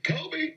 Kobe!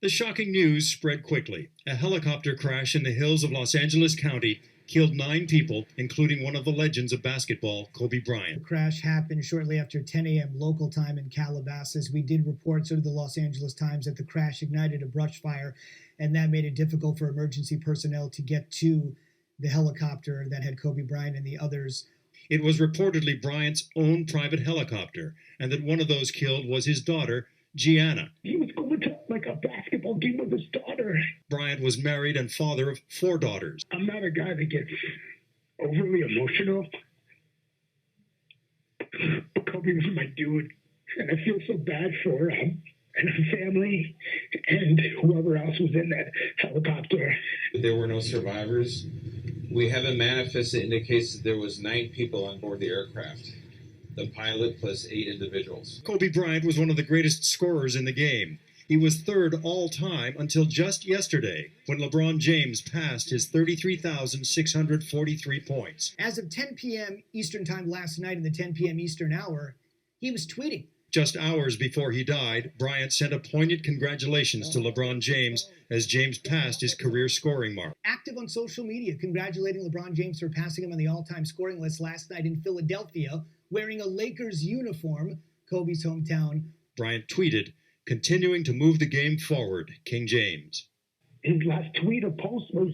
The shocking news spread quickly. A helicopter crash in the hills of Los Angeles County killed 9 people, including one of the legends of basketball, Kobe Bryant. The crash happened shortly after 10 a.m. local time in Calabasas. We did report, so did the Los Angeles Times, that the crash ignited a brush fire, and that made it difficult for emergency personnel to get to the helicopter that had Kobe Bryant and the others. It was reportedly Bryant's own private helicopter, and that one of those killed was his daughter, Gianna. He was going to like a basketball game with his daughter. Bryant was married and father of 4 daughters. I'm not a guy that gets overly emotional, but Kobe was my dude, and I feel so bad for him and his family and whoever else was in that helicopter. There were no survivors. We have a manifest that indicates that there was 9 people on board the aircraft. The pilot plus 8 individuals. Kobe Bryant was one of the greatest scorers in the game. He was 3rd all-time until just yesterday, when LeBron James passed his 33,643 points. As of 10 p.m. Eastern Time last night in the 10 p.m. Eastern hour, he was tweeting. Just hours before he died, Bryant sent a poignant congratulations to LeBron James as James passed his career scoring mark. Active on social media, congratulating LeBron James for passing him on the all-time scoring list last night in Philadelphia, wearing a Lakers uniform, Kobe's hometown. Bryant tweeted, "Continuing to move the game forward, King James." His last tweet or post was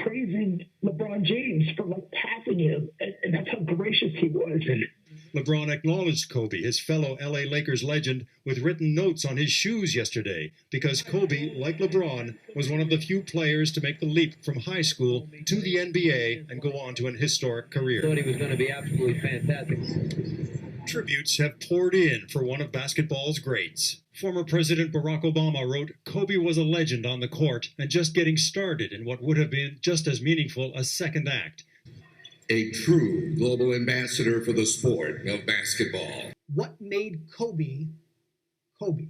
praising LeBron James for passing him, and that's how gracious he was. And LeBron acknowledged Kobe, his fellow LA Lakers legend, with written notes on his shoes yesterday, because Kobe, like LeBron, was one of the few players to make the leap from high school to the NBA and go on to an historic career. Thought he was going to be absolutely fantastic. Tributes have poured in for one of basketball's greats. Former President Barack Obama wrote, "Kobe was a legend on the court and just getting started in what would have been just as meaningful a second act." A true global ambassador for the sport of basketball. What made Kobe, Kobe?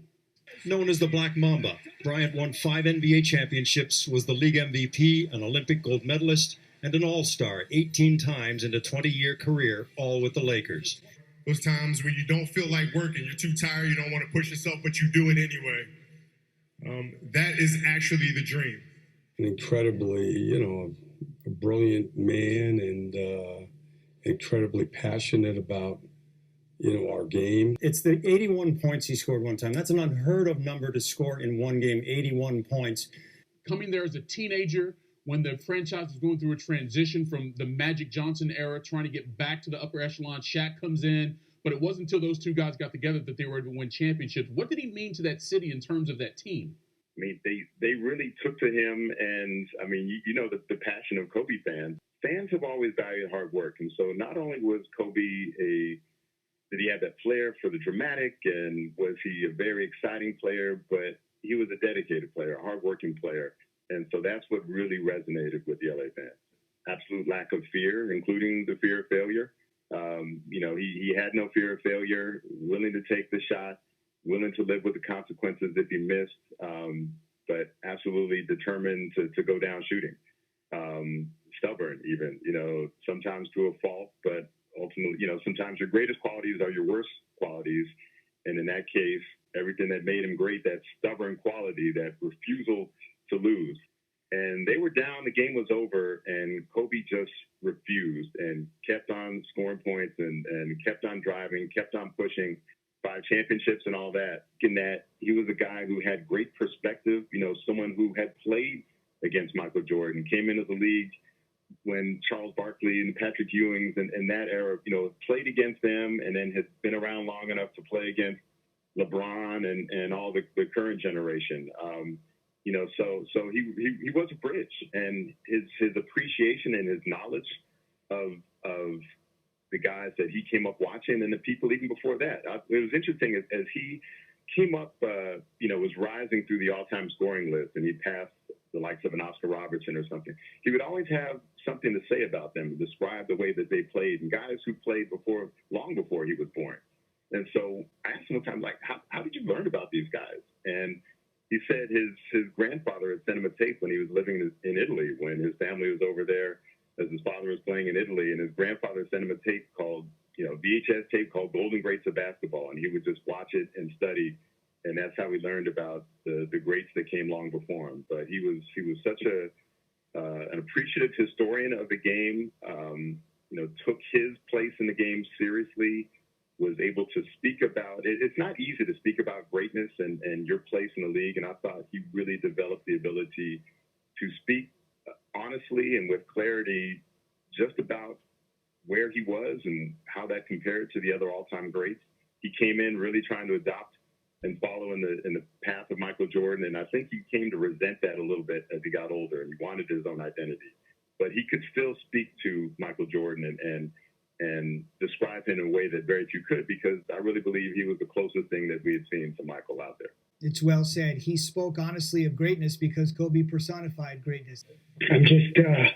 Known as the Black Mamba, Bryant won 5 NBA championships, was the league MVP, an Olympic gold medalist, and an All-Star 18 times in a 20-year career, all with the Lakers. Those times where you don't feel like working, you're too tired, you don't want to push yourself, but you do it anyway. That is actually the dream. An incredibly, a brilliant man and incredibly passionate about, our game. It's the 81 points he scored one time. That's an unheard of number to score in one game, 81 points. Coming there as a teenager, when the franchise was going through a transition from the Magic Johnson era, trying to get back to the upper echelon, Shaq comes in, but it wasn't until those two guys got together that they were able to win championships. What did he mean to that city in terms of that team? I mean, they really took to him, and I mean, the passion of Kobe fans. Fans have always valued hard work, and so not only was Kobe did he have that flair for the dramatic, and was he a very exciting player, but he was a dedicated player, a hardworking player, and so that's what really resonated with the LA fans. Absolute lack of fear, including the fear of failure. He had no fear of failure, willing to take the shot, willing to live with the consequences if he missed, but absolutely determined to go down shooting. Stubborn even, sometimes to a fault, but ultimately, sometimes your greatest qualities are your worst qualities. And in that case, everything that made him great, that stubborn quality, that refusal to lose. And they were down, the game was over, and Kobe just refused and kept on scoring points and kept on driving, kept on pushing. 5 championships and all that. In that, he was a guy who had great perspective, someone who had played against Michael Jordan, came into the league when Charles Barkley and Patrick Ewings and that era, played against them, and then had been around long enough to play against LeBron and all the current generation. So he was a bridge, and his appreciation and his knowledge of the guys that he came up watching and the people even before that. It was interesting as he came up, was rising through the all-time scoring list, and he passed the likes of an Oscar Robertson or something. He would always have something to say about them, describe the way that they played, and guys who played long before he was born. And so I asked him one time, how did you learn about these guys? And he said his grandfather had sent him a tape when he was living in Italy, when his family was over there, as his father was playing in Italy, and his grandfather sent him a tape called, VHS tape called Golden Greats of Basketball, and he would just watch it and study and that's how we learned about the greats that came long before him. But he was such an appreciative historian of the game. Took his place in the game seriously. Was able to speak about it. It's not easy to speak about greatness and your place in the league, and I thought he really developed the ability to speak honestly and with clarity just about where he was and how that compared to the other all-time greats. He came in really trying to adopt and follow in the path of Michael Jordan, and I think he came to resent that a little bit as he got older, and he wanted his own identity. But he could still speak to Michael Jordan and describe him in a way that very few could, because I really believe he was the closest thing that we had seen to Michael out there. It's well said. He spoke honestly of greatness because Kobe personified greatness. I'm just gutted.